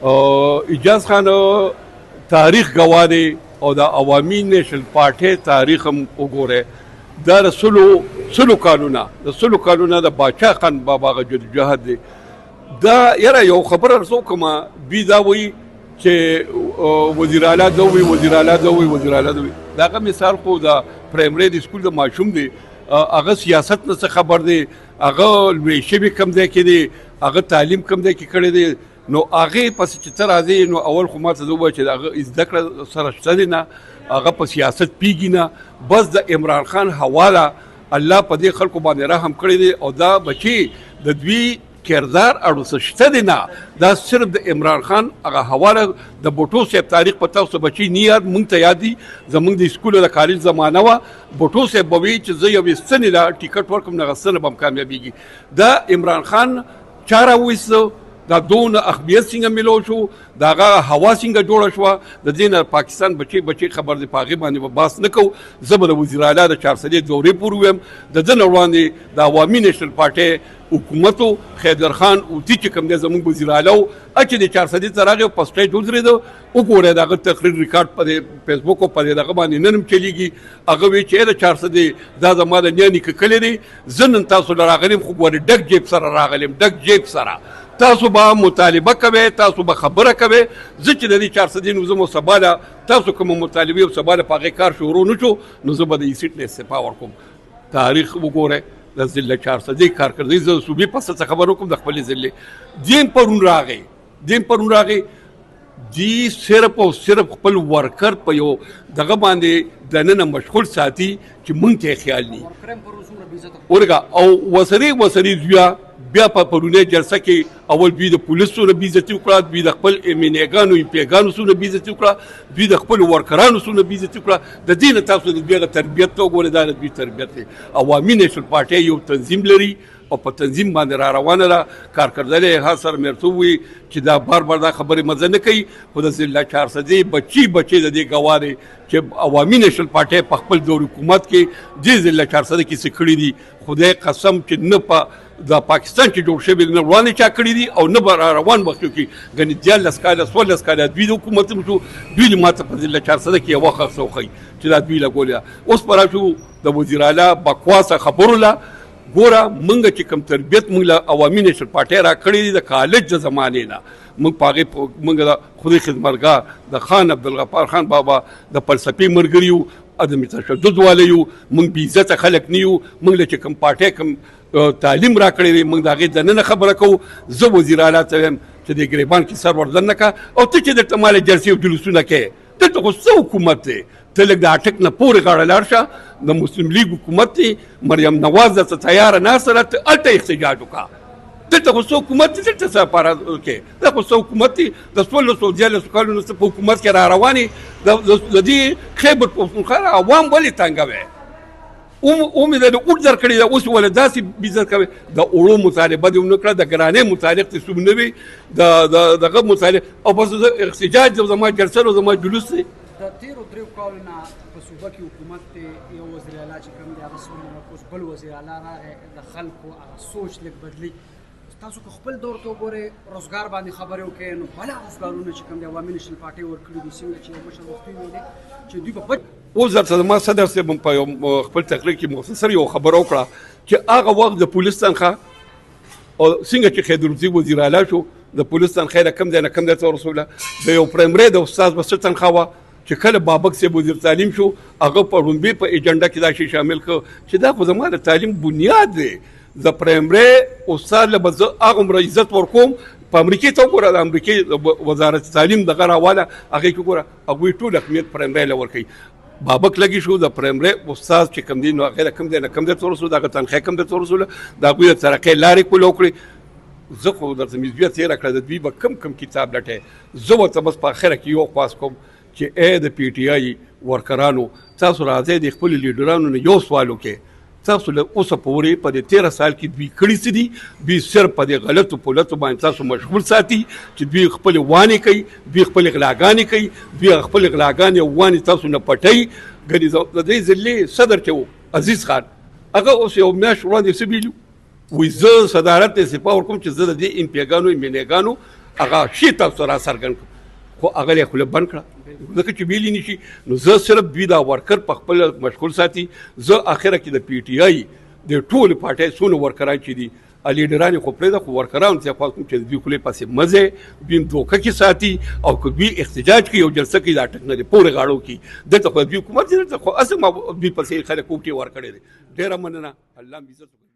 اجاز خان تاریخ گواه دی او د عوامي نیشنل پارټۍ تاریخ هم وګوره. دا د سلو کالونه د باچا خان بابا غ جدوجہد دی. دا یاره یو خبره رسو کومه دوی دا وایي چې وزیر اعلی دا وایي دغه مثال خو د پرایمري د سکول د ماشوم دی هغه سیاست نه څه خبر دی هغه لوی شوي کم دی کې دی هغه تعلیم کم دی کې کړی دی نو هغې پسې چې ته راځې نو اول خو ما ته زه ووایه چې د هغه زده کړه سره شته دی نه هغه په سیاست پیږي نه بس د عمران خان حواله الله په دې خلکو باندې رحم کړی دی او دا بچي د دوی کردار اړو څه شته دی نه دا صرف د عمران خان هغه حواله د بوټو صاحب تاریخ په تاسو بچي نه یاد مونږ ته یاد دي زمونږ د سکول د کالج زمانه وه بوټو صاحب به وایي چې زه یوې ستنې له ټیکټ ورکړم دغه ستنه به هم کامیابېږي. دا عمران خان چا راوویسته دا دونه اهمیت څنګه ملو شو د هغه هوا څنګه جوړه شوه د دې نه پاکستان بچي خبر دی په هغې باندې به بحث نه کوو. زه به د وزیر اعلی د 400 دورې پورې ویم د ده نه وړاندې د عوامي نیشنل پارټۍ حکومت و خیدر خان اوتي چې کوم دی زموږ وزیر اعلی و چې د 400 ته راغی په سټیج ودرېده وګورئ د هغه تقریر ریکارډ په فیسبوک او په دغه باندې نن هم چلیږي هغه وایي چې د 400 دا زما د نیا نیکه کلی دی زه نن تاسو له راغلم خو ګورې ډک جیب سره راغلم ډک جیب سره تاسو به مطالبه کوئ تاسو به خبره کوئ زه چې د دې 400 نو زه مو سبا له تاسو کومه مطالبې او سبا له په هغې کار شروع نه شو نو زه به د سیټ نه استعفا ورکوم. تاریخ وګورئ د ضلع 400 کارکردګي زه د صوبې په څه خبر وکړم د خپلې ضلع دیم پرون راغی دی صرف او صرف خپل ورکر په یو دغه باندې دننه مشغول ساتي چې مونږ ته خیال نی ورګه او وسري زویا بیا په پرونی جلسه کې اول دوی د پولیسو نه بېعزتي وکړه دوی د خپل امینیګانو پیګانو سونه بېعزتي وکړه دوی د خپل ورکرانو سونه بېعزتي وکړه د دې نه تاسو د دوی هغه تربیت ته وګورئ دا د دوی تربیت دی. عوامي نیشنل پارټۍ یو تنظیم لري او په تنظیم باندې را روانه ده کارکردګي حسر مرتو وي چې دا بار دا خبرې مزه نه کوي خو د ضلع 400 بچي د دې ګواه دی چې عوامي نیشنل پارټۍ په خپل دور حکومت کې دې ضلع 400 کې څه کړي دي خدای قسم چې نه په د پاکستان چې جوړ شوی نه وړاندې چا کړي دي او نه به روان وخت کې ګنې 14 کاله 16 کاله دوی د حکومت شو دوی ماته په ضلع 400 کې یوه خرڅه وښیي چې دا دوی لګولې اوس په راشو د وزیر اعلی بکواسه خبرو له ګوره مونږ چې کوم تربیت مونږ له عوامي نیشنل پارټۍ را کړې دي د کالج د زمانې نه مونږ په هغې مونږ د خدای خدمتګار د خان عبدالغفار خان بابا د فلسفي ملګري یو عدم تشدد والا یو مونږ بې عزته خلک نه یو مونږ له چې کوم پارټۍ کوم تعلیم را کړی دی مونږ د هغې دننه خبره کوو. زه وزیر اعلی ته وایم چې د ګریبان کې سر ورځن نه کړه او ته چې دلته مالې جلسې او جلوسونه کوې دلته خو څه حکومت دی ته لږ د اټک نه پورې غاړه لاړ شه د مسلم لیګ حکومت دی مریم نواز درته تیاره ناسته ده ته هلته احتجاج وکړه دلته خو څه حکومت دی دلته څه پاره کې دا خو څه حکومت دی د 1614 کالونو څه په حکومت کې را روانې د دې خیبر پښتونخوا عوام ولې تنګوي امید د اوږد در کړي ده اوس ولې داسې بېعزت کوي د اوړو مطالبه دې ونه کړه د ګرانۍ متعلق دې څوک نه وي دغه متعلق او بس احتجاج زما جلسه او زما جلوس دی. د تیرو دریو کالو نه په صوبه کې حکومت دی یو وزیر اعلی چې کوم دی هغه څومره اوس بل وزیر اعلی راغی د خلکو هغه سوچ لږ بدلي تاسو که خپل دور ته وګورئ روزګار باندې خبرې وکړئ نو بله روزګارونه چې کوم دی عوامي نیشنل پارټۍ ورکړي دي څنګه چې یو مشر وختي ویلې چې دوی په اوس درته زما صدر صاحب په خپل تقریر کې مختصر یو خبره وکړه چې هغه وخت د پولیس تنخواه او څنګه چې خیدروزي وزیر اعلی شو د پولیس تنخواه له کم ځای نه کم ځای ته ورسوله د یو پرایمري د استاد به څه تنخواه وه چې کله بابک صاحب وزیر تعلیم شو هغه په لومبۍ په ایجنډا کې دا شی شامل کړ چې دا خو زما د تعلیم بنیاد دی د پرایمري استاد له به زه هغومره عزت ورکوم په امریکې ته وګوره د امریکې وزارت تعلیم دغه راواله هغې کې وګوره هغوی ټول اهمیت پرایمري له ورکوي بابک لګي شو د پرایمري استاد چې کوم دی نو هغې له کوم دی نه کوم دی ته ورسول د هغه تنخواه کوم دی ته ورسوله د هغوی د ترقۍ لارې کول وکړې زه خو درته مزویه تېره کړه د دوی به کم کتاب لټی زه ورته بس په اخره کې یو خواست کوم چې ای د پی ټي آی ورکرانو تاسو راځئ د خپلو لیډرانو نه یو سوال وکړئ تاسو له اوسه پورې په دې 13 سال کې دوی کړي څه دي دوی صرف په دې غلطو پولتو باندې تاسو مشغول ساتي چې دوی خپلې وانې کوي دوی خپلې غلاګانې کوي دوی خپلې غلاګانې او وانې تاسو نه پټوي ګنې د دې ضلعې صدر چې و عزیز خان هغه اوس یو میاشت وړاندې څه ویلي وایي زه صدارت ته استعفا ورکوم چې زه د دې امپیګانو امینیګانو هغه شي تاسو را څرګند خو هغه یې خوله بند کړه ځکه چې ویلي نشي نو زه صرف دوی دا ورکر په خپل مشغول ساتي زه اخره کې د پی ټی آی د ټولو پارټۍ څونه ورکران چې دي لیډران خو پرېږده خو ورکران څه خواست کوم چې دوی خولې پسې مزه دوی دوکه کې ساتي او که دوی احتجاج کوي او جلسه کوي دا ټک نه دی پورې غاړو کې دلته خو دوی حکومت دلته خو اصل ما دوی پسې خلک کوټې ورکړی دی ډېره مننه الله عزت